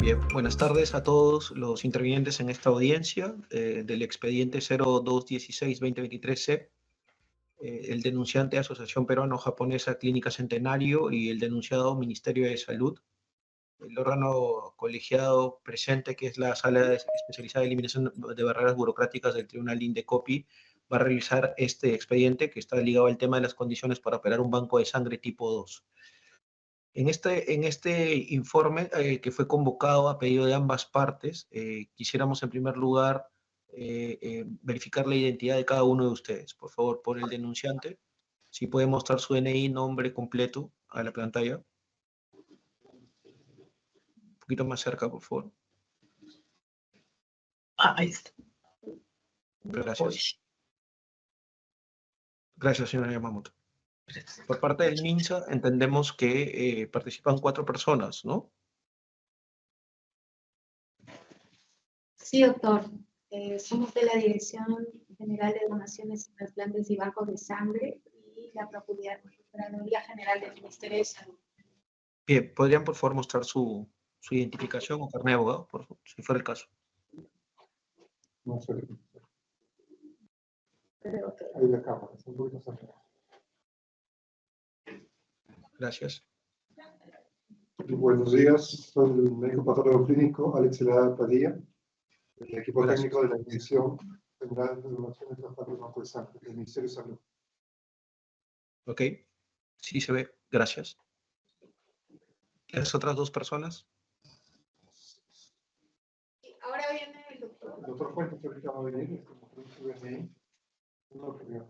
Bien, buenas tardes a todos los intervinientes en esta audiencia del expediente 0216-2023C, el denunciante Asociación Peruano-Japonesa Clínica Centenario y el denunciado Ministerio de Salud. El órgano colegiado presente, que es la Sala Especializada de Eliminación de Barreras Burocráticas del Tribunal Indecopi, va a revisar este expediente que está ligado al tema de las condiciones para operar un banco de sangre tipo 2. En este informe que fue convocado a pedido de ambas partes, quisiéramos en primer lugar verificar la identidad de cada uno de ustedes. Por favor, por el denunciante, si puede mostrar su DNI, nombre completo a la pantalla. Un poquito más cerca, por favor. Ahí está. Gracias. Gracias, señora Yamamoto. Por parte del MINSA, entendemos que participan 4 personas, ¿no? Sí, doctor. Somos de la Dirección General de Donaciones, Trasplantes y Bancos de Sangre y la Procuraduría General del Ministerio de Salud. Bien, ¿podrían por favor mostrar su identificación o carnet de abogado, por favor, si fuera el caso? No sé. Pero, Ahí la cámara, es un poquito cerca. Gracias. Buenos días, soy el médico patólogo clínico Alex Celada Padilla, del equipo Gracias. técnico de la Dirección General de Donaciones de Trasplantes y Bancos de Sangre del Ministerio de Salud. Ok, sí se ve, gracias. ¿Las otras 2 personas? ahora viene el doctor. El doctor Fuentes, que ahorita va a venir, es como que su DNI. No, creo.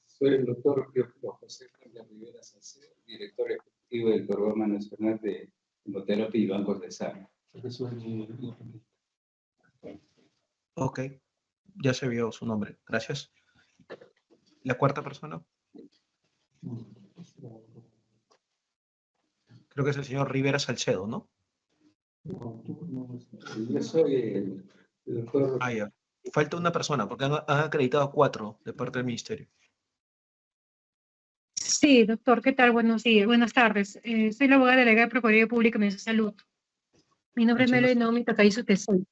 Soy el doctor José Carlos Rivera Salcedo, director ejecutivo del Programa Nacional de Hemoterapia y Bancos de Sangre. Porque su DNI. Ok, ya se vio su nombre, gracias. ¿La cuarta persona? Creo que es el señor Rivera Salcedo, ¿no? Yo soy el doctor. Ah, ya. Falta una persona, porque han acreditado 4 de parte del ministerio. Sí, doctor, ¿qué tal? Buenos días, buenas tardes. Soy la abogada delegada de Procuraduría Pública de Salud. Mi nombre es Melody Naomi Takaizu Tesoi.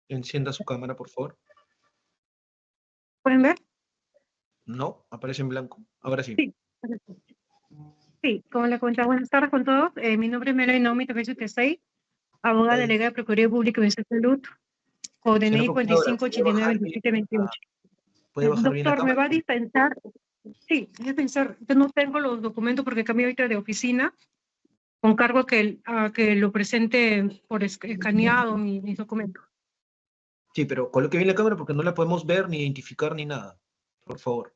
Encienda su cámara, por favor. ¿Pueden ver? No, aparece en blanco. Ahora sí. Sí. Sí, como le comentaba, buenas tardes con todos. Mi nombre es Melody Naomi Takaizu Tesoi, abogada delegada de Procuraduría Pública de Salud, con DNI Señora procuradora, 4589-2728. ¿puede bajar bien la Doctor, ¿me cámara? va a dispensar? Sí, voy a dispensar. Yo no tengo los documentos porque cambié ahorita de oficina, con cargo a que lo presente por escaneado mis documentos. Sí, pero coloque bien la cámara porque no la podemos ver, ni identificar, ni nada. Por favor.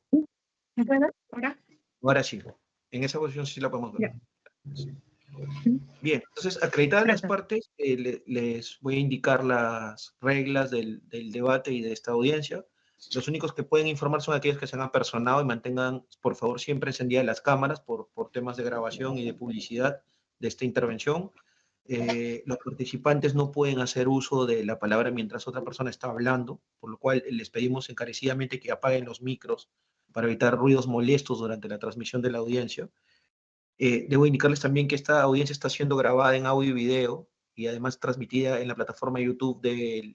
¿Me puede ver? ¿Ahora? Ahora sí. En esa posición sí la podemos ver. Ya. Bien, entonces, acreditadas las Gracias. partes, les voy a indicar las reglas del debate y de esta audiencia. Los únicos que pueden informar son aquellos que se han apersonado y mantengan, por favor, siempre encendidas las cámaras por temas de grabación y de publicidad de esta intervención. Los participantes no pueden hacer uso de la palabra mientras otra persona está hablando, por lo cual les pedimos encarecidamente que apaguen los micros para evitar ruidos molestos durante la transmisión de la audiencia. Debo indicarles también que esta audiencia está siendo grabada en audio y video y además transmitida en la plataforma YouTube de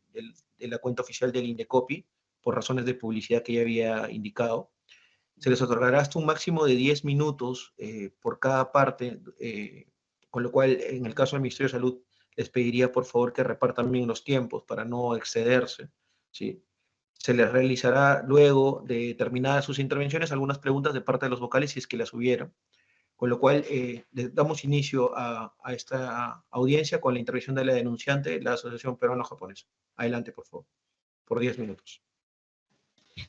la cuenta oficial del Indecopi por razones de publicidad que ya había indicado. Se les otorgará hasta un máximo de 10 minutos por cada parte, con lo cual, en el caso del Ministerio de Salud, les pediría por favor que repartan bien los tiempos para no excederse, ¿sí? Se les realizará luego de terminadas sus intervenciones algunas preguntas de parte de los vocales si es que las hubiera. Con lo cual, le damos inicio a esta audiencia con la intervención de la denunciante, la Asociación Peruano-Japonesa. Adelante, por favor, por 10 minutos.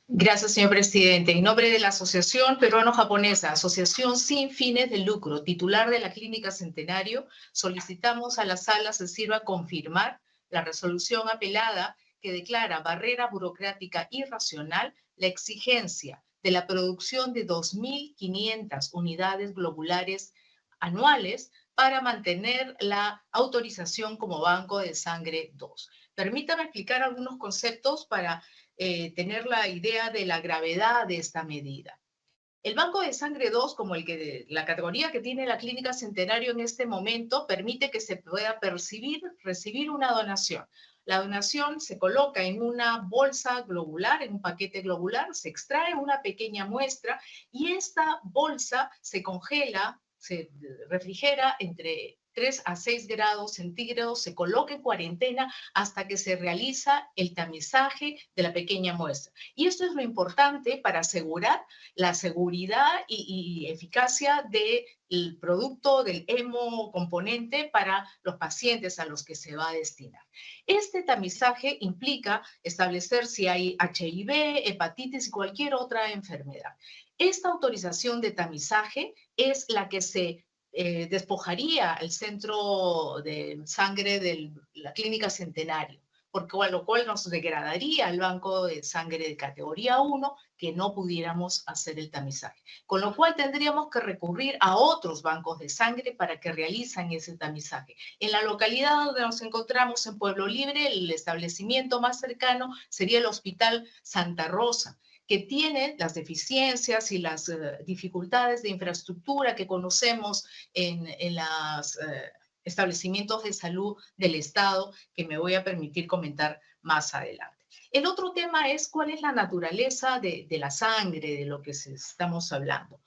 Gracias, señor presidente. En nombre de la Asociación Peruano-Japonesa, asociación sin fines de lucro, titular de la Clínica Centenario, solicitamos a la sala se sirva confirmar la resolución apelada que declara barrera burocrática irracional la exigencia de la producción de 2.500 unidades globulares anuales para mantener la autorización como Banco de Sangre 2. Permítame explicar algunos conceptos para tener la idea de la gravedad de esta medida. El Banco de Sangre 2, como la categoría que tiene la Clínica Centenario en este momento, permite que se pueda recibir una donación. La donación se coloca en una bolsa globular, en un paquete globular, se extrae una pequeña muestra y esta bolsa se congela, se refrigera entre 3 a 6 grados centígrados, se coloca en cuarentena hasta que se realiza el tamizaje de la pequeña muestra. Y esto es lo importante para asegurar la seguridad y eficacia del producto, del hemocomponente para los pacientes a los que se va a destinar. Este tamizaje implica establecer si hay HIV, hepatitis y cualquier otra enfermedad. Esta autorización de tamizaje es la que se despojaría el centro de sangre de la Clínica Centenario, con lo cual nos degradaría el banco de sangre de categoría 1 que no pudiéramos hacer el tamizaje. Con lo cual tendríamos que recurrir a otros bancos de sangre para que realicen ese tamizaje. En la localidad donde nos encontramos, en Pueblo Libre, el establecimiento más cercano sería el Hospital Santa Rosa, que tiene las deficiencias y las dificultades de infraestructura que conocemos en los establecimientos de salud del Estado, que me voy a permitir comentar más adelante. El otro tema es cuál es la naturaleza de la sangre, de lo que estamos hablando.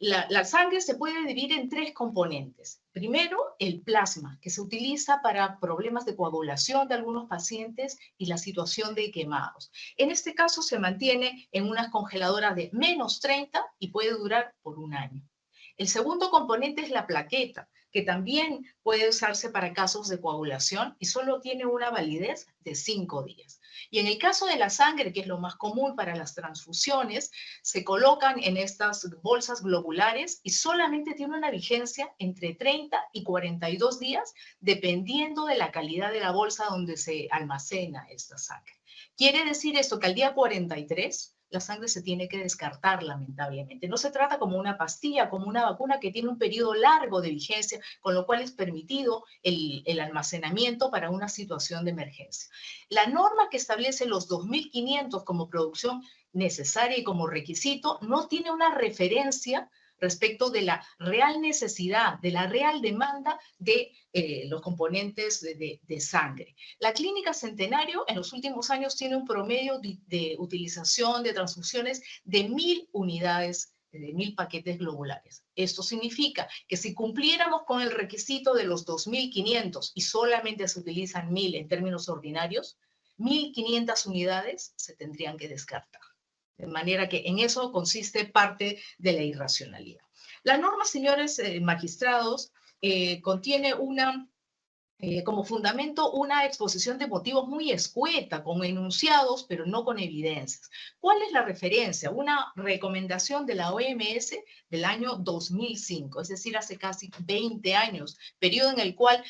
La sangre se puede dividir en 3 componentes. Primero, el plasma, que se utiliza para problemas de coagulación de algunos pacientes y la situación de quemados. En este caso se mantiene en unas congeladoras de -30 y puede durar por 1 año. El segundo componente es la plaqueta, que también puede usarse para casos de coagulación y solo tiene una validez de 5 días. Y en el caso de la sangre, que es lo más común para las transfusiones, se colocan en estas bolsas globulares y solamente tiene una vigencia entre 30 y 42 días, dependiendo de la calidad de la bolsa donde se almacena esta sangre. Quiere decir esto que al día 43, la sangre se tiene que descartar, lamentablemente. No se trata como una pastilla, como una vacuna que tiene un periodo largo de vigencia, con lo cual es permitido el almacenamiento para una situación de emergencia. La norma que establece los 2.500 como producción necesaria y como requisito no tiene una referencia respecto de la real necesidad, de la real demanda de los componentes de sangre. La Clínica Centenario en los últimos años tiene un promedio de utilización de transfusiones de 1.000 unidades, de 1.000 paquetes globulares. Esto significa que si cumpliéramos con el requisito de los 2.500 y solamente se utilizan 1.000 en términos ordinarios, 1.500 unidades se tendrían que descartar. De manera que en eso consiste parte de la irracionalidad. La norma, señores magistrados, contiene como fundamento una exposición de motivos muy escueta, con enunciados, pero no con evidencias. ¿Cuál es la referencia? Una recomendación de la OMS del año 2005, es decir, hace casi 20 años, periodo en el cual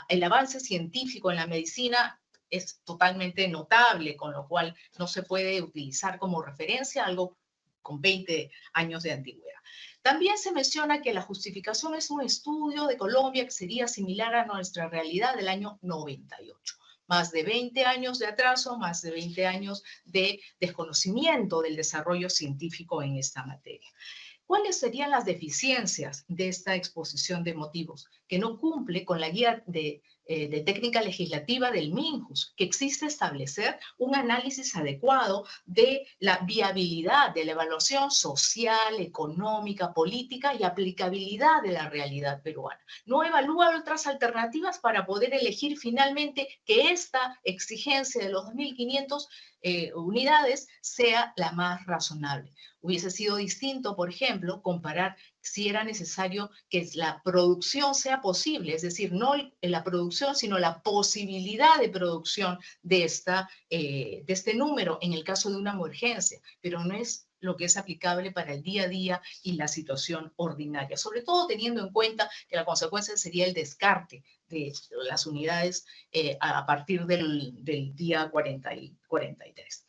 el avance científico en la medicina es totalmente notable, con lo cual no se puede utilizar como referencia algo con 20 años de antigüedad. También se menciona que la justificación es un estudio de Colombia que sería similar a nuestra realidad del año 98. Más de 20 años de atraso, más de 20 años de desconocimiento del desarrollo científico en esta materia. ¿Cuáles serían las deficiencias de esta exposición de motivos? Que no cumple con la guía de técnica legislativa del MINJUS, que existe establecer un análisis adecuado de la viabilidad de la evaluación social, económica, política y aplicabilidad de la realidad peruana. No evalúa otras alternativas para poder elegir finalmente que esta exigencia de los 2.500 unidades sea la más razonable. Hubiese sido distinto, por ejemplo, comparar si era necesario que la producción sea posible, es decir, no la producción, sino la posibilidad de producción de este número en el caso de una emergencia, pero no es lo que es aplicable para el día a día y la situación ordinaria, sobre todo teniendo en cuenta que la consecuencia sería el descarte de las unidades a partir del día 43.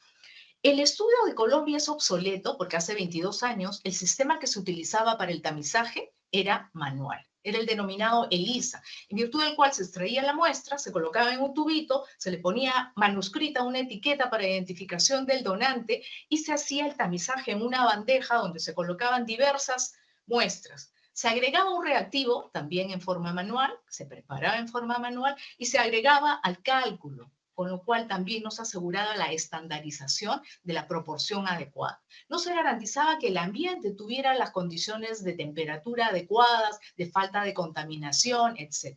El estudio de Colombia es obsoleto porque hace 22 años el sistema que se utilizaba para el tamizaje era manual. Era el denominado ELISA, en virtud del cual se extraía la muestra, se colocaba en un tubito, se le ponía manuscrita una etiqueta para identificación del donante y se hacía el tamizaje en una bandeja donde se colocaban diversas muestras. Se agregaba un reactivo, también en forma manual, se preparaba en forma manual y se agregaba al cálculo, con lo cual también nos aseguraba la estandarización de la proporción adecuada. No se garantizaba que el ambiente tuviera las condiciones de temperatura adecuadas, de falta de contaminación, etc.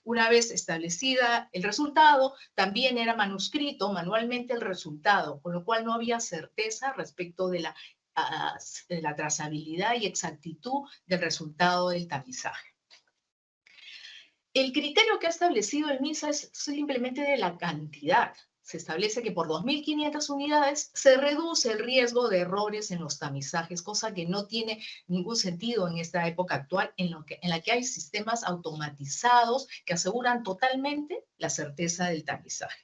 Una vez establecida el resultado, también era manuscrito manualmente el resultado, con lo cual no había certeza respecto de la trazabilidad y exactitud del resultado del tamizaje. El criterio que ha establecido el MINSA es simplemente de la cantidad. Se establece que por 2.500 unidades se reduce el riesgo de errores en los tamizajes, cosa que no tiene ningún sentido en esta época actual en la que hay sistemas automatizados que aseguran totalmente la certeza del tamizaje.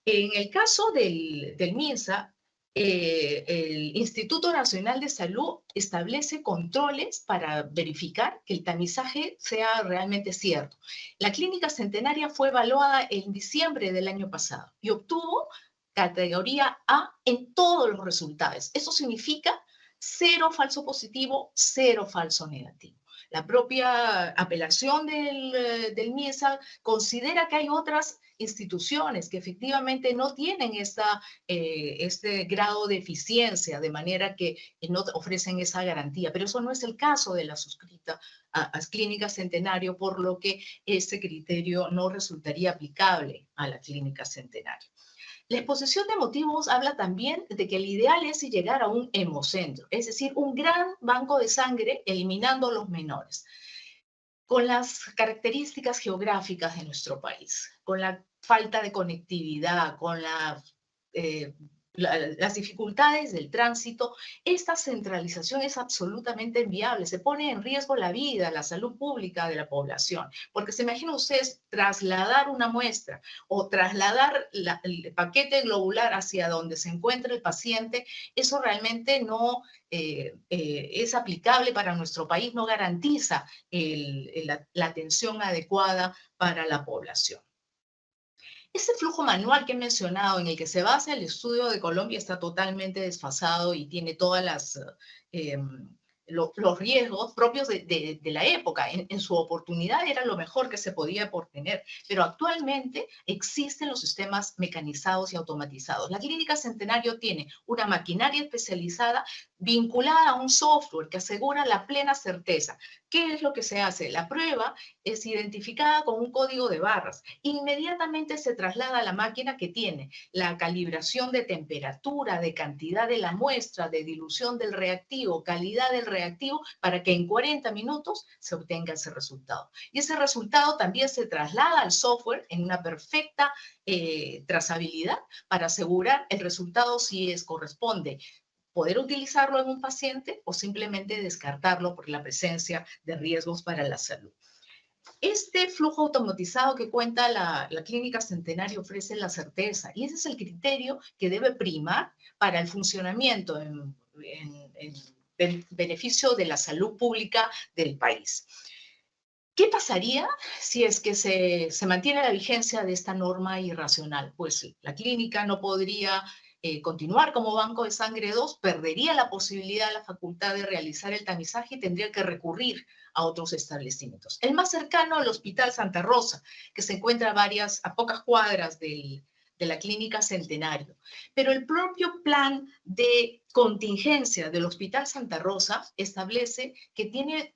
En el caso del MINSA, el Instituto Nacional de Salud establece controles para verificar que el tamizaje sea realmente cierto. La clínica Centenaria fue evaluada en diciembre del año pasado y obtuvo categoría A en todos los resultados. Eso significa 0 falso positivo, 0 falso negativo. La propia apelación del MINSA considera que hay otras instituciones que efectivamente no tienen este grado de eficiencia, de manera que no ofrecen esa garantía. Pero eso no es el caso de la suscrita a Clínica Centenario, por lo que ese criterio no resultaría aplicable a la Clínica Centenario. La exposición de motivos habla también de que el ideal es llegar a un hemocentro, es decir, un gran banco de sangre eliminando los menores. Con las características geográficas de nuestro país, con la falta de conectividad, con las dificultades del tránsito, esta centralización es absolutamente inviable. Se pone en riesgo la vida, la salud pública de la población. Porque se imaginan ustedes trasladar una muestra o trasladar el paquete globular hacia donde se encuentra el paciente, eso realmente no es aplicable para nuestro país, no garantiza la atención adecuada para la población. Ese flujo manual que he mencionado, en el que se basa el estudio de Colombia, está totalmente desfasado y tiene todas los riesgos propios de la época. En su oportunidad era lo mejor que se podía obtener, pero actualmente existen los sistemas mecanizados y automatizados. La Clínica Centenario tiene una maquinaria especializada vinculada a un software que asegura la plena certeza. ¿Qué es lo que se hace? La prueba es identificada con un código de barras. Inmediatamente se traslada a la máquina que tiene la calibración de temperatura, de cantidad de la muestra, de dilución del reactivo, calidad del reactivo, para que en 40 minutos se obtenga ese resultado. Y ese resultado también se traslada al software en una perfecta trazabilidad para asegurar el resultado si corresponde poder utilizarlo en un paciente o simplemente descartarlo por la presencia de riesgos para la salud. Este flujo automatizado que cuenta la Clínica Centenario ofrece la certeza y ese es el criterio que debe primar para el funcionamiento en beneficio de la salud pública del país. ¿Qué pasaría si es que se mantiene la vigencia de esta norma irracional? Pues la clínica no podría continuar como banco de sangre 2, perdería la posibilidad, la facultad de realizar el tamizaje y tendría que recurrir a otros establecimientos. El más cercano al Hospital Santa Rosa, que se encuentra a pocas cuadras de la Clínica Centenario. Pero el propio plan de contingencia del Hospital Santa Rosa establece que tiene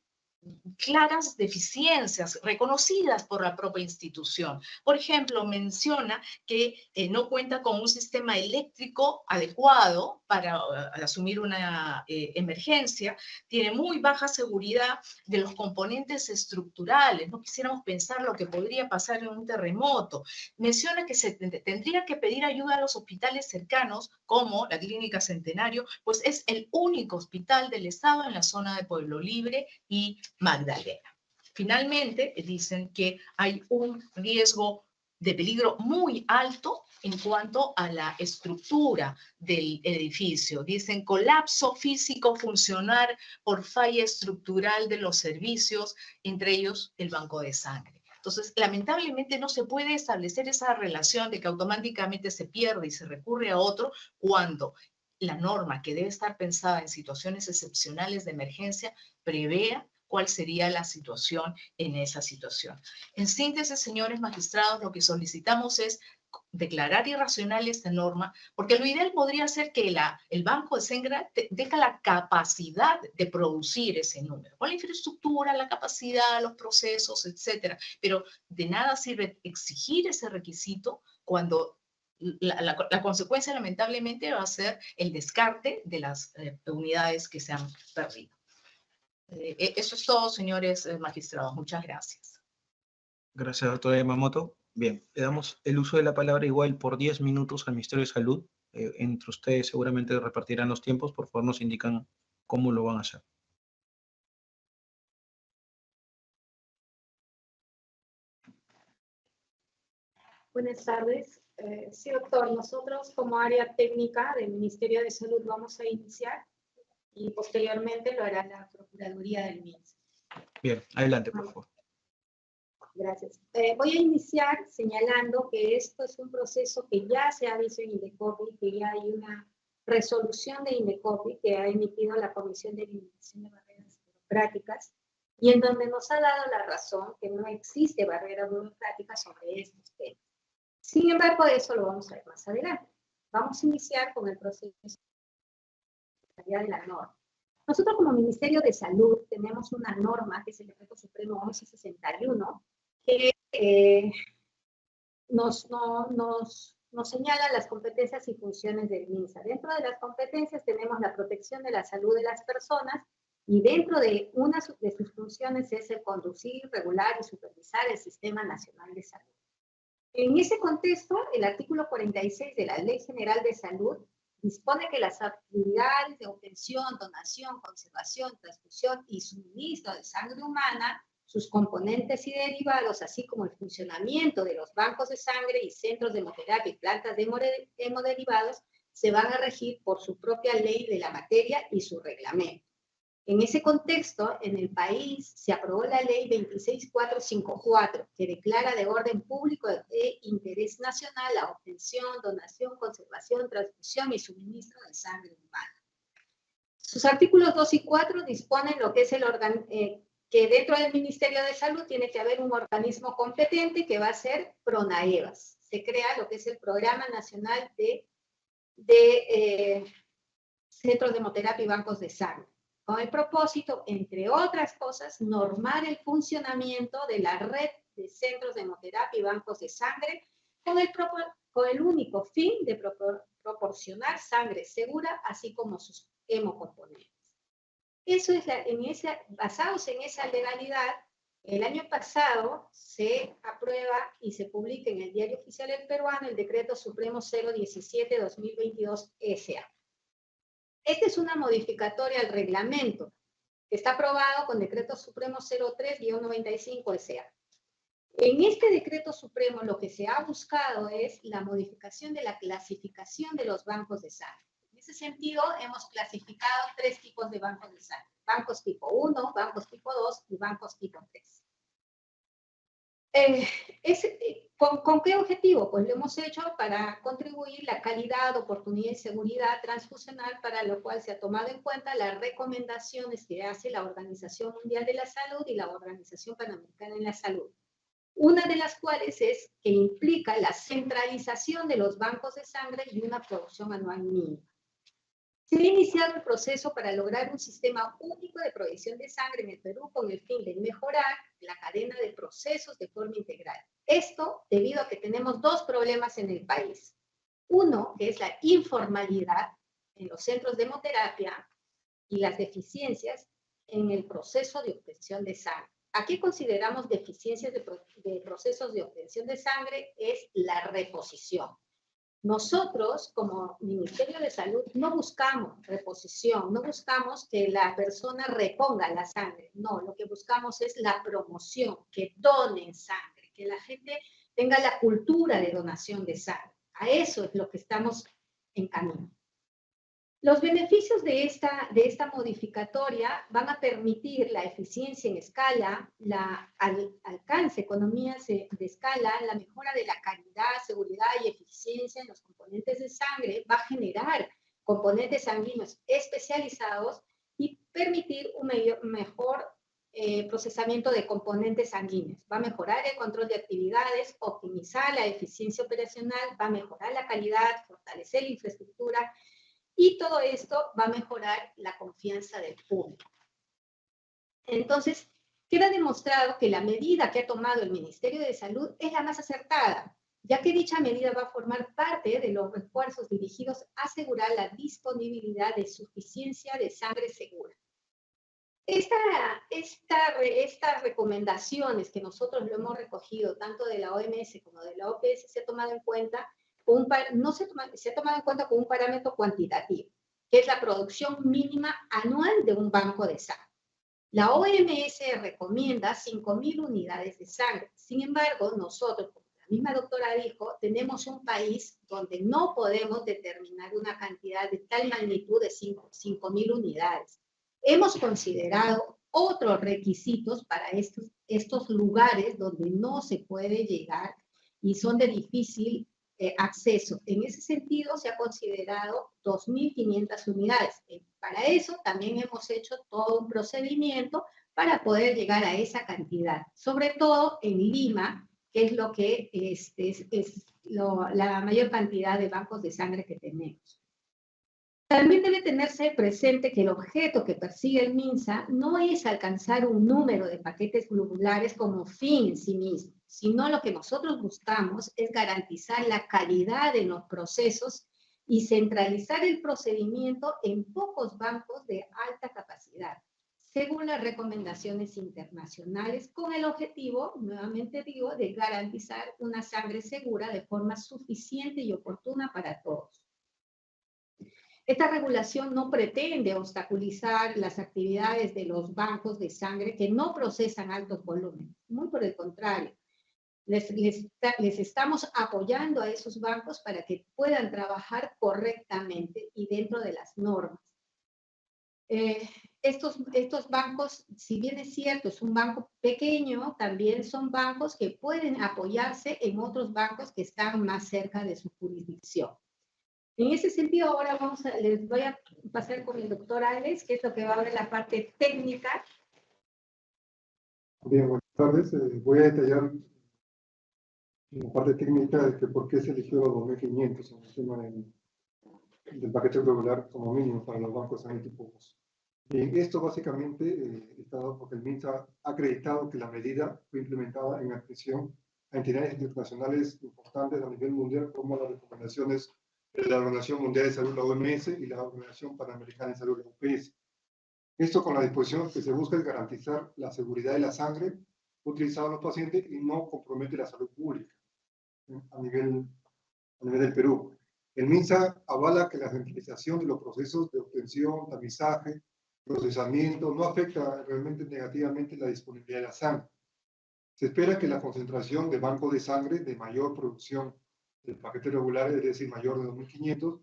claras deficiencias reconocidas por la propia institución. Por ejemplo, menciona que no cuenta con un sistema eléctrico adecuado para asumir una emergencia, tiene muy baja seguridad de los componentes estructurales, no quisiéramos pensar lo que podría pasar en un terremoto. Menciona que se tendría que pedir ayuda a los hospitales cercanos, como la Clínica Centenario, pues es el único hospital del Estado en la zona de Pueblo Libre y Magdalena. Finalmente, dicen que hay un riesgo de peligro muy alto en cuanto a la estructura del edificio. Dicen colapso físico funcional por falla estructural de los servicios, entre ellos el banco de sangre. Entonces, lamentablemente no se puede establecer esa relación de que automáticamente se pierde y se recurre a otro cuando la norma, que debe estar pensada en situaciones excepcionales de emergencia, prevea cuál sería la situación en esa situación. En síntesis, señores magistrados, lo que solicitamos es declarar irracional esta norma, porque lo ideal podría ser que el Banco de Sangre deja la capacidad de producir ese número, con la infraestructura, la capacidad, los procesos, etcétera. Pero de nada sirve exigir ese requisito cuando la consecuencia, lamentablemente, va a ser el descarte de las unidades que se han perdido. Eso es todo, señores magistrados. Muchas gracias. Gracias, doctora Yamamoto. Bien, le damos el uso de la palabra igual por 10 minutos al Ministerio de Salud. Entre ustedes seguramente repartirán los tiempos. Por favor, nos indican cómo lo van a hacer. Buenas tardes. Sí, doctor, nosotros como área técnica del Ministerio de Salud vamos a iniciar y posteriormente lo hará la Procuraduría del MINSA. Bien, adelante, por favor. Gracias. Voy a iniciar señalando que esto es un proceso que ya se ha visto en Indecopi, que ya hay una resolución de Indecopi que ha emitido la Comisión de Eliminación de Barreras Burocráticas y en donde nos ha dado la razón que no existe barrera burocrática sobre estos temas. Sin embargo, eso lo vamos a ver más adelante. Vamos a iniciar con el proceso de la norma. Nosotros como Ministerio de Salud tenemos una norma que es el Decreto Supremo 1161 que nos señala las competencias y funciones del MINSA. Dentro de las competencias tenemos la protección de la salud de las personas y dentro de una de sus funciones es el conducir, regular y supervisar el Sistema Nacional de Salud. En ese contexto, el artículo 46 de la Ley General de Salud dispone que las actividades de obtención, donación, conservación, transfusión y suministro de sangre humana, sus componentes y derivados, así como el funcionamiento de los bancos de sangre y centros de hemoterapia y plantas de hemoderivados, se van a regir por su propia ley de la materia y su reglamento. En ese contexto, en el país se aprobó la ley 26454, que declara de orden público de interés nacional la obtención, donación, conservación, transfusión y suministro de sangre humana. Sus artículos 2 y 4 disponen lo que es que dentro del Ministerio de Salud tiene que haber un organismo competente que va a ser PRONAEVAS. Se crea lo que es el Programa Nacional de Centros de Hemoterapia y Bancos de Sangre, con el propósito, entre otras cosas, normar el funcionamiento de la red de centros de hemoterapia y bancos de sangre con el único fin de proporcionar sangre segura, así como sus hemocomponentes. Eso es basados en esa legalidad, el año pasado se aprueba y se publica en el Diario Oficial del Peruano el Decreto Supremo 017-2022 SA. Esta es una modificatoria al reglamento, que está aprobado con Decreto Supremo 03-95 SA. En este Decreto Supremo lo que se ha buscado es la modificación de la clasificación de los bancos de sangre. En ese sentido, hemos clasificado 3 tipos de bancos de sangre. Bancos tipo 1, bancos tipo 2 y bancos tipo 3. ¿Con qué objetivo? Pues lo hemos hecho para contribuir la calidad, oportunidad y seguridad transfusional, para lo cual se ha tomado en cuenta las recomendaciones que hace la Organización Mundial de la Salud y la Organización Panamericana de la Salud. Una de las cuales es que implica la centralización de los bancos de sangre y una producción anual mínima. Se ha iniciado el proceso para lograr un sistema único de provisión de sangre en el Perú con el fin de mejorar la cadena de procesos de forma integral. Esto debido a que tenemos 2 problemas en el país. Uno, que es la informalidad en los centros de hemoterapia y las deficiencias en el proceso de obtención de sangre. Aquí consideramos deficiencias de procesos de obtención de sangre es la reposición. Nosotros, como Ministerio de Salud, no buscamos reposición, no buscamos que la persona reponga la sangre. No, lo que buscamos es la promoción, que donen sangre, que la gente tenga la cultura de donación de sangre. A eso es lo que estamos en camino. Los beneficios de esta modificatoria van a permitir la eficiencia en escala, alcance economías de escala, la mejora de la calidad, seguridad y eficiencia en los componentes de sangre, va a generar componentes sanguíneos especializados y permitir un mejor procesamiento de componentes sanguíneos. Va a mejorar el control de actividades, optimizar la eficiencia operacional, va a mejorar la calidad, fortalecer la infraestructura, y todo esto va a mejorar la confianza del público. Entonces, queda demostrado que la medida que ha tomado el Ministerio de Salud es la más acertada, ya que dicha medida va a formar parte de los refuerzos dirigidos a asegurar la disponibilidad de suficiencia de sangre segura. Estas recomendaciones que nosotros lo hemos recogido, tanto de la OMS como de la OPS, se ha tomado en cuenta se ha tomado en cuenta con un parámetro cuantitativo, que es la producción mínima anual de un banco de sangre. La OMS recomienda 5.000 unidades de sangre. Sin embargo, nosotros, como la misma doctora dijo, tenemos un país donde no podemos determinar una cantidad de tal magnitud de 5.000 unidades. Hemos considerado otros requisitos para estos lugares donde no se puede llegar y son de difícil acceso. En ese sentido, se ha considerado 2.500 unidades. Para eso también hemos hecho todo un procedimiento para poder llegar a esa cantidad, sobre todo en Lima, que es lo que la mayor cantidad de bancos de sangre que tenemos. También debe tenerse presente que el objeto que persigue el MINSA no es alcanzar un número de paquetes globulares como fin en sí mismo, sino lo que nosotros buscamos es garantizar la calidad en los procesos y centralizar el procedimiento en pocos bancos de alta capacidad, según las recomendaciones internacionales, con el objetivo, nuevamente digo, de garantizar una sangre segura de forma suficiente y oportuna para todos. Esta regulación no pretende obstaculizar las actividades de los bancos de sangre que no procesan altos volúmenes, muy por el contrario. Les estamos apoyando a esos bancos para que puedan trabajar correctamente y dentro de las normas. Estos bancos, si bien es cierto, es un banco pequeño, también son bancos que pueden apoyarse en otros bancos que están más cerca de su jurisdicción. En ese sentido, ahora les voy a pasar con el doctor Alex, que es lo que va a ver la parte técnica. Bien, buenas tardes. Voy a detallar la parte técnica de que por qué se eligió los 2.500 en el tema del paquete regular como mínimo para los bancos analíticos. Bien, esto básicamente está dado porque el MINSA ha acreditado que la medida fue implementada en atención a entidades internacionales importantes a nivel mundial, como las recomendaciones de la Organización Mundial de Salud, la OMS, y la Organización Panamericana de Salud, la OPS. Esto con la disposición que se busca es garantizar la seguridad de la sangre utilizada en los pacientes y no compromete la salud pública a nivel del Perú. El MINSA avala que la centralización de los procesos de obtención, tamizaje, procesamiento no afecta realmente negativamente la disponibilidad de la sangre. Se espera que la concentración de bancos de sangre de mayor producción del paquete regular, es decir, mayor de 2.500,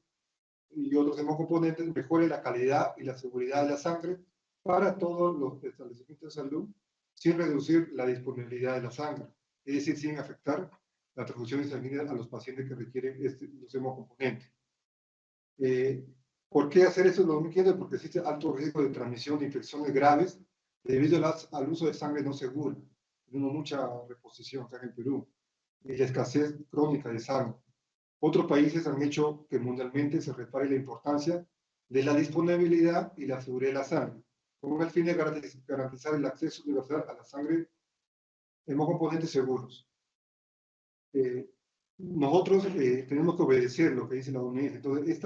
y otros hemocomponentes, mejore la calidad y la seguridad de la sangre para todos los establecimientos de salud, sin reducir la disponibilidad de la sangre, es decir, sin afectar la transfusión sanguínea a los pacientes que requieren los hemocomponentes. ¿Por qué hacer eso en 2.500? Porque existe alto riesgo de transmisión de infecciones graves debido al uso de sangre no segura. Tenemos mucha reposición acá en el Perú y la escasez crónica de sangre. Otros países han hecho que mundialmente se repare la importancia de la disponibilidad y la seguridad de la sangre, con el fin de garantizar el acceso universal a la sangre hemocomponentes seguros. Nosotros tenemos que obedecer lo que dice la OMS. Entonces,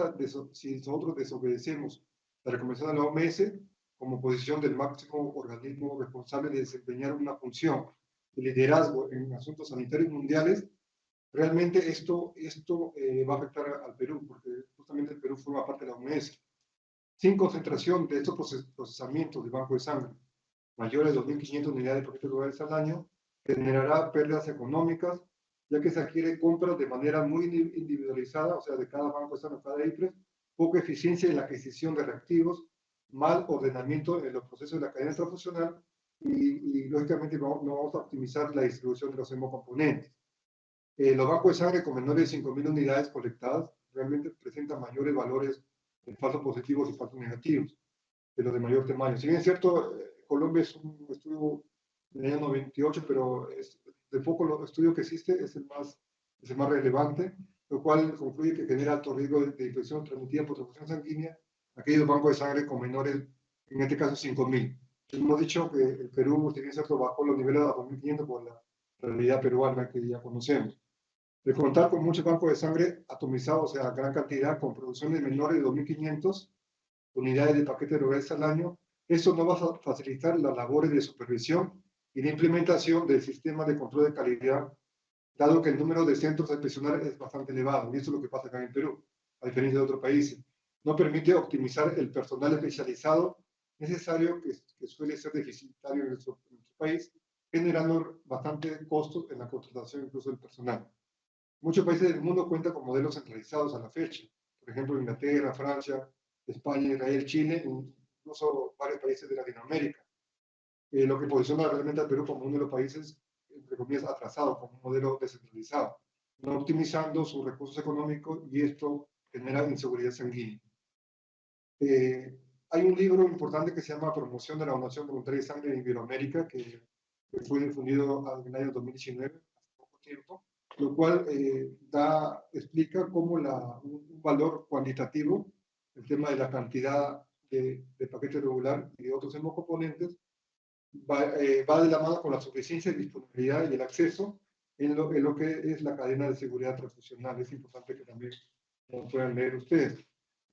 si nosotros desobedecemos la recomendación de la OMS como posición del máximo organismo responsable de desempeñar una función de liderazgo en asuntos sanitarios mundiales, realmente esto va a afectar al Perú, porque justamente el Perú forma parte de la OMS. Sin concentración de estos procesamientos de banco de sangre mayores de 2.500 unidades de paquetes globales al año, generará pérdidas económicas ya que se adquiere compras de manera muy individualizada, o sea, de cada banco de sangre, cada IPRES, poca eficiencia en la adquisición de reactivos, mal ordenamiento en los procesos de la cadena transfusional y lógicamente no vamos a optimizar la distribución de los hemocomponentes. Los bancos de sangre con menores de 5.000 unidades colectadas realmente presentan mayores valores de falsos positivos y falsos negativos de los de mayor tamaño. Si bien es cierto, Colombia es un estudio del año 98, pero de poco los estudios que existe es el más relevante, lo cual concluye que genera alto riesgo de infección transmitida por transfusión sanguínea aquellos bancos de sangre con menores, en este caso 5.000. Hemos dicho que el Perú, si bien es cierto, bajó los niveles a 2.500 por la realidad peruana que ya conocemos. De contar con muchos bancos de sangre atomizados, o sea, gran cantidad, con producciones menores de 2.500 unidades de paquetes de al año, eso no va a facilitar las labores de supervisión y de implementación del sistema de control de calidad, dado que el número de centros inspeccionales es bastante elevado, y eso es lo que pasa acá en Perú, a diferencia de otros países. No permite optimizar el personal especializado necesario que suele ser deficitario en nuestro país, generando bastante costos en la contratación incluso del personal. Muchos países del mundo cuentan con modelos centralizados a la fecha. Por ejemplo, Inglaterra, Francia, España, Israel, Chile, incluso varios países de Latinoamérica. Lo que posiciona realmente al Perú como uno de los países, entre comillas, atrasados, como un modelo descentralizado, no optimizando sus recursos económicos y esto genera inseguridad sanguínea. Hay un libro importante que se llama Promoción de la Donación Voluntaria de Sangre en Iberoamérica, que fue difundido en el año 2019, hace poco tiempo, lo cual explica cómo un valor cuantitativo, el tema de la cantidad de paquetes regular y de otros hemocomponentes, va de la mano con la suficiencia, disponibilidad y el acceso en lo que es la cadena de seguridad transfusional. Es importante que también lo puedan leer ustedes.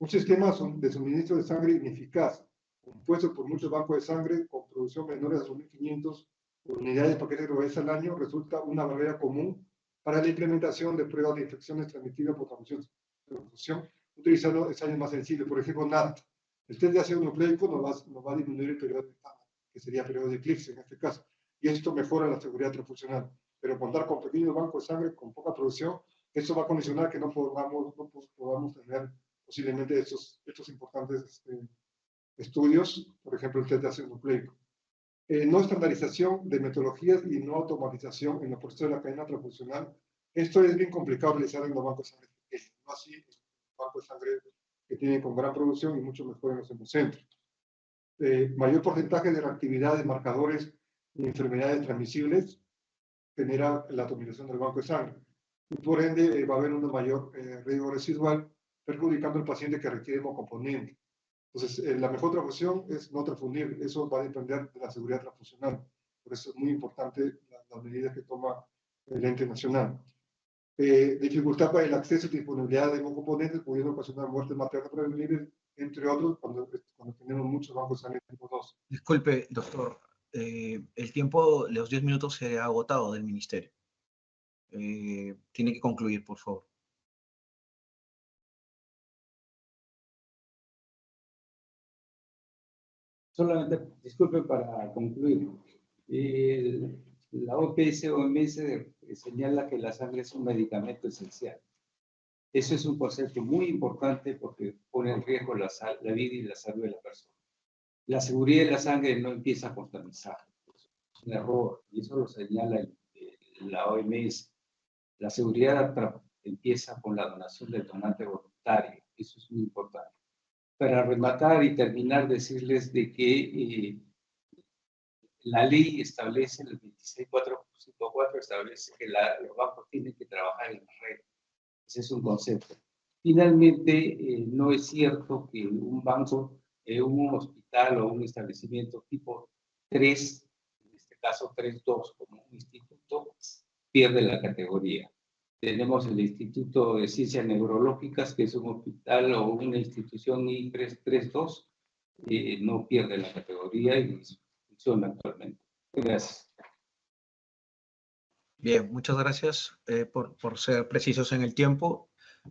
Un sistema de suministro de sangre ineficaz, compuesto por muchos bancos de sangre con producción menor a 2.500 unidades de paquetes globales al año, resulta una barrera común para la implementación de pruebas de infecciones transmitidas por transfusión, utilizando ensayos más sensibles. Por ejemplo, NAT. El test de ácido nucleico nos va a disminuir el periodo de fama, que sería periodo de eclipse en este caso, y esto mejora la seguridad transfusional. Pero contar con pequeños bancos de sangre con poca producción, eso va a condicionar que no podamos tener posiblemente estos importantes estudios, por ejemplo, el test de ácido nucleico. No estandarización de metodologías y no automatización en los procesos de la cadena transfusional. Esto es bien complicado realizar en los bancos de sangre pequeños, no así en los bancos de sangre que tienen con gran producción y mucho mejor en los hemocentros. Mayor porcentaje de reactividad de marcadores de enfermedades transmisibles genera la atomización del banco de sangre. Y por ende va a haber un mayor riesgo residual, perjudicando al paciente que requiere hemocomponente. Entonces, la mejor transfusión es no transfundir. Eso va a depender de la seguridad transfusional. Por eso es muy importante las medidas que toma el ente nacional. Dificultad para el acceso y disponibilidad de hemocomponentes, pudiendo ocasionar muertes maternas prevenibles, entre otros, cuando tenemos muchos bancos de sangre tipo 2. Disculpe, doctor. El tiempo, los 10 minutos se ha agotado del ministerio. Tiene que concluir, por favor. Solamente, disculpen para concluir. La OMS señala que la sangre es un medicamento esencial. Eso es un concepto muy importante porque pone en riesgo la vida y la salud de la persona. La seguridad de la sangre no empieza con transmisar. Es un error, y eso lo señala la OMS. La seguridad empieza con la donación del donante voluntario. Eso es muy importante. Para rematar y terminar, decirles de que la ley establece, el 26.454 establece que los bancos tienen que trabajar en red. Ese es un concepto. Finalmente, no es cierto que un banco, un hospital o un establecimiento tipo 3, en este caso 3.2, como un instituto, pierde la categoría. Tenemos el Instituto de Ciencias Neurológicas, que es un hospital o una institución I332, no pierde la categoría y funciona actualmente. Gracias. Bien, muchas gracias por ser precisos en el tiempo.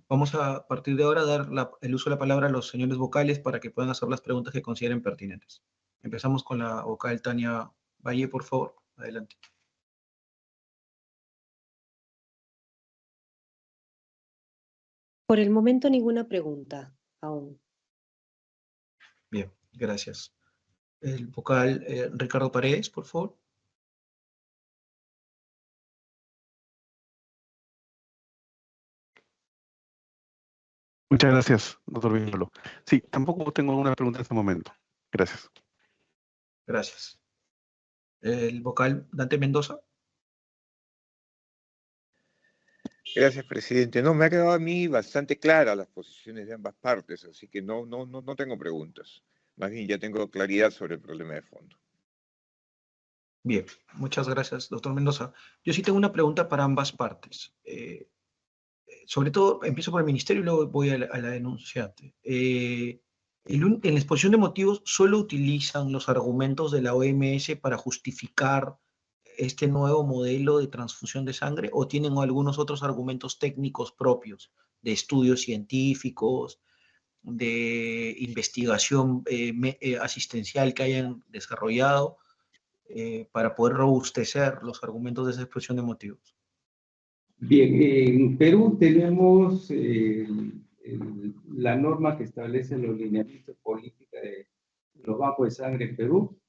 Vamos a partir de ahora dar el uso de la palabra a los señores vocales para que puedan hacer las preguntas que consideren pertinentes. Empezamos con la vocal Tania Valle, por favor. Adelante. Por el momento ninguna pregunta aún. Bien, gracias. El vocal Ricardo Paredes, por favor. Muchas gracias, doctor Viñolo. Sí, tampoco tengo alguna pregunta en este momento. Gracias. Gracias. El vocal Dante Mendoza. Gracias, presidente. No, me ha quedado a mí bastante clara las posiciones de ambas partes, así que no tengo preguntas. Más bien ya tengo claridad sobre el problema de fondo. Bien, muchas gracias, doctor Mendoza. Yo sí tengo una pregunta para ambas partes. Sobre todo, empiezo por el ministerio y luego voy a la denunciante. En la exposición de motivos, ¿solo utilizan los argumentos de la OMS para justificar este nuevo modelo de transfusión de sangre o tienen algunos otros argumentos técnicos propios de estudios científicos, de investigación asistencial que hayan desarrollado para poder robustecer los argumentos de esa exposición de motivos? Bien, en Perú tenemos la norma que establece los lineamientos políticos de los bancos de sangre en Perú,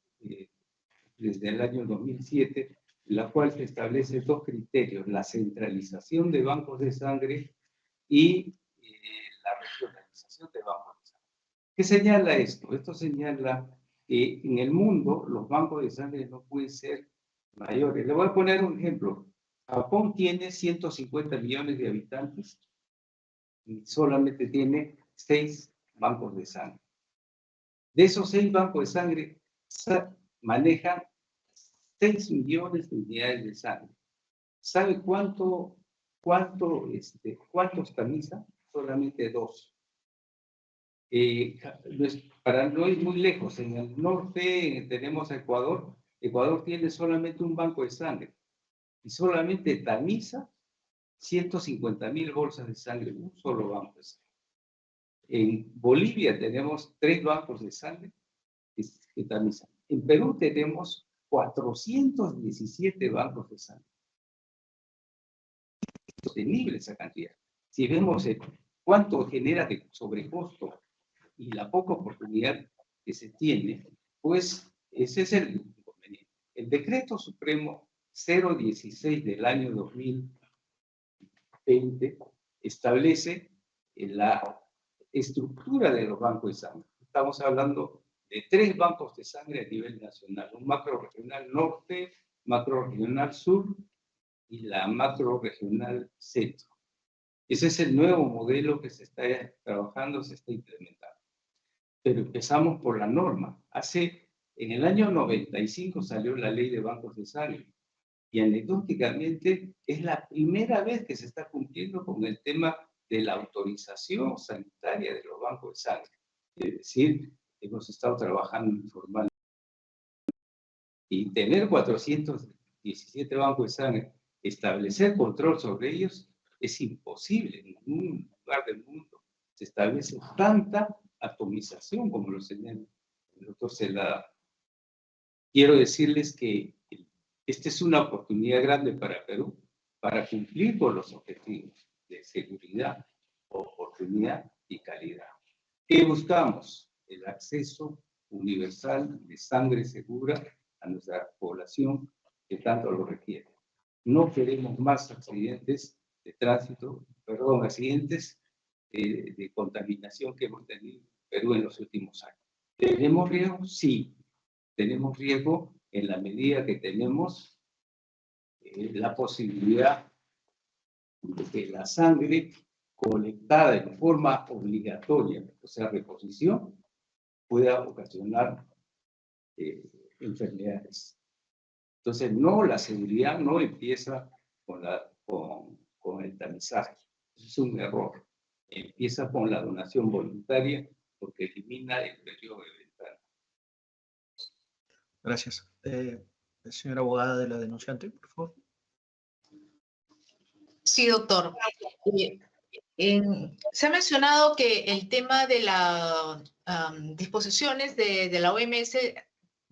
desde el año 2007, la cual se establece dos criterios: la centralización de bancos de sangre y la regionalización de bancos de sangre. ¿Qué señala esto? Esto señala que en el mundo los bancos de sangre no pueden ser mayores. Le voy a poner un ejemplo. Japón tiene 150 millones de habitantes y solamente tiene 6 bancos de sangre. De esos 6 bancos de sangre manejan 6 millones de unidades de sangre. ¿Sabe cuántos tamiza? Solamente 2. Para no ir muy lejos, en el norte tenemos a Ecuador. Ecuador tiene solamente un banco de sangre y solamente tamiza 150,000 bolsas de sangre, un solo banco de sangre. En Bolivia tenemos 3 bancos de sangre que tamizan. En Perú tenemos 417 bancos de sangre. Es sostenible esa cantidad. Si vemos cuánto genera de sobrecosto y la poca oportunidad que se tiene, pues ese es el inconveniente. El decreto supremo 016 del año 2020 establece la estructura de los bancos de sangre. Estamos hablando de 3 bancos de sangre a nivel nacional: un macro-regional norte, macro-regional sur y la macro-regional centro. Ese es el nuevo modelo que se está trabajando, se está implementando. Pero empezamos por la norma. En el año 95 salió la ley de bancos de sangre y anecdóticamente es la primera vez que se está cumpliendo con el tema de la autorización sanitaria de los bancos de sangre. Es decir, hemos estado trabajando informalmente y tener 417 bancos de sangre, establecer control sobre ellos, es imposible. En ningún lugar del mundo se establece tanta atomización como lo señala el doctor Celada. Quiero decirles que esta es una oportunidad grande para Perú para cumplir con los objetivos de seguridad, oportunidad y calidad. ¿Qué buscamos? El acceso universal de sangre segura a nuestra población que tanto lo requiere. No queremos más accidentes de tránsito, accidentes de contaminación que hemos tenido en Perú en los últimos años. ¿Tenemos riesgo? Sí. Tenemos riesgo en la medida que tenemos la posibilidad de que la sangre colectada en forma obligatoria, o sea, reposición, pueda ocasionar enfermedades. Entonces, la seguridad no empieza con el tamizaje. Eso es un error. Empieza con la donación voluntaria porque elimina el periodo de ventana. Gracias. Señora abogada de la denunciante, por favor. Sí, doctor. Se ha mencionado que el tema de las disposiciones de la OMS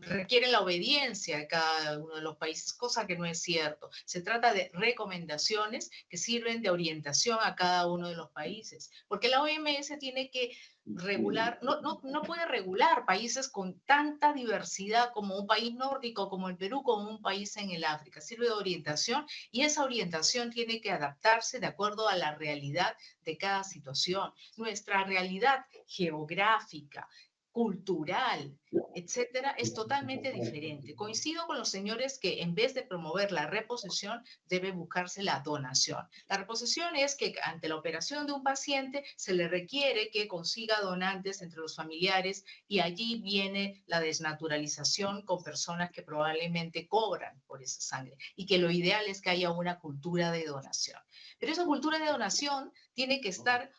requieren la obediencia de cada uno de los países, cosa que no es cierto. Se trata de recomendaciones que sirven de orientación a cada uno de los países, porque la OMS tiene que regular, no puede regular países con tanta diversidad como un país nórdico, como el Perú, como un país en el África. Sirve de orientación y esa orientación tiene que adaptarse de acuerdo a la realidad de cada situación. Nuestra realidad geográfica, cultural, etcétera, es totalmente diferente. Coincido con los señores que en vez de promover la reposición, debe buscarse la donación. La reposición es que ante la operación de un paciente se le requiere que consiga donantes entre los familiares y allí viene la desnaturalización con personas que probablemente cobran por esa sangre y que lo ideal es que haya una cultura de donación. Pero esa cultura de donación tiene que estar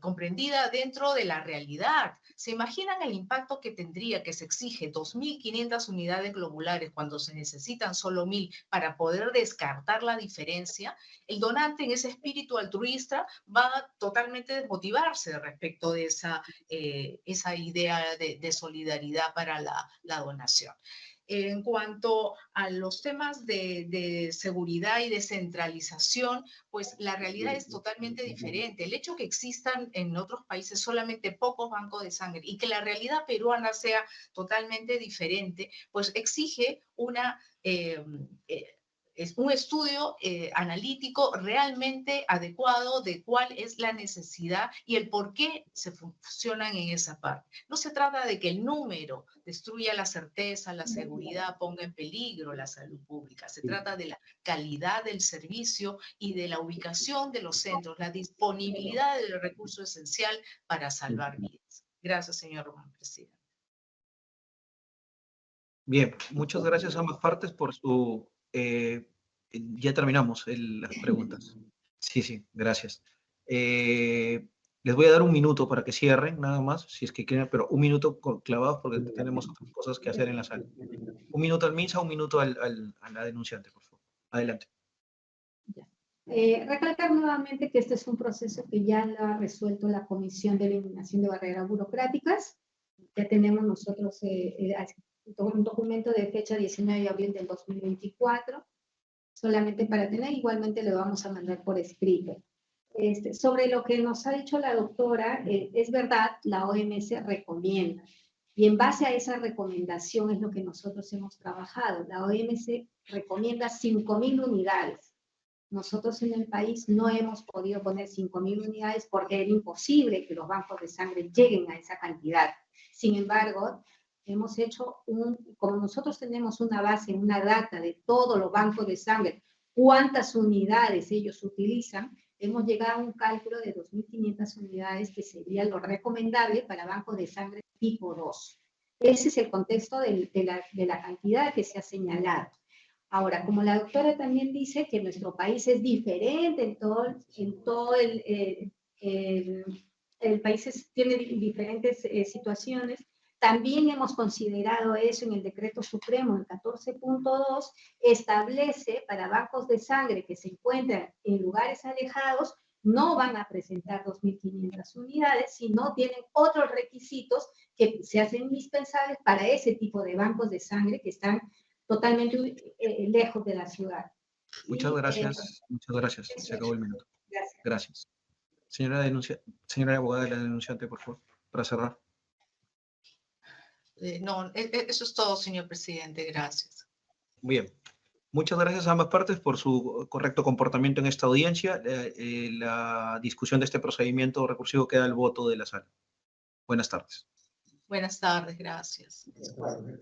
comprendida dentro de la realidad. ¿Se imaginan el impacto que tendría que se exige 2.500 unidades globulares cuando se necesitan solo 1.000 para poder descartar la diferencia? El donante en ese espíritu altruista va a totalmente desmotivarse respecto de esa idea de solidaridad para la donación. En cuanto a los temas de seguridad y descentralización, pues la realidad es totalmente diferente. El hecho que existan en otros países solamente pocos bancos de sangre y que la realidad peruana sea totalmente diferente, pues exige es un estudio analítico realmente adecuado de cuál es la necesidad y el por qué se funcionan en esa parte. No se trata de que el número destruya la certeza, la seguridad, ponga en peligro la salud pública. Se trata de la calidad del servicio y de la ubicación de los centros, la disponibilidad del recurso esencial para salvar vidas. Gracias, señor presidente. Bien, muchas gracias a ambas partes por su... ya terminamos las preguntas. Sí, gracias. Les voy a dar un minuto para que cierren, nada más, si es que quieren, pero un minuto clavados porque tenemos otras cosas que hacer en la sala. Un minuto al MINSA, un minuto a la denunciante, por favor. Adelante. Recalcar nuevamente que este es un proceso que ya lo ha resuelto la Comisión de Eliminación de Barreras Burocráticas. Ya tenemos nosotros un documento de fecha 19 de abril del 2024, solamente para tener, igualmente le vamos a mandar por escrito. Sobre lo que nos ha dicho la doctora, es verdad, la OMS recomienda, y en base a esa recomendación es lo que nosotros hemos trabajado. La OMS recomienda 5.000 unidades. Nosotros en el país no hemos podido poner 5.000 unidades porque era imposible que los bancos de sangre lleguen a esa cantidad. Sin embargo, hemos hecho como nosotros tenemos una base, una data de todos los bancos de sangre, cuántas unidades ellos utilizan, hemos llegado a un cálculo de 2.500 unidades que sería lo recomendable para bancos de sangre tipo 2. Ese es el contexto de la cantidad que se ha señalado. Ahora, como la doctora también dice que nuestro país es diferente en todo el país tiene diferentes situaciones, también hemos considerado eso en el decreto supremo, el 14.2, establece para bancos de sangre que se encuentran en lugares alejados, no van a presentar 2.500 unidades, sino tienen otros requisitos que se hacen indispensables para ese tipo de bancos de sangre que están totalmente lejos de la ciudad. Muchas gracias, muchas gracias. Se acabó el minuto. Gracias. Señora abogada de la denunciante, por favor, para cerrar. No, eso es todo, señor presidente. Gracias. Bien. Muchas gracias a ambas partes por su correcto comportamiento en esta audiencia. La discusión de este procedimiento recursivo queda al voto de la sala. Buenas tardes. Buenas tardes, gracias. Buenas tardes.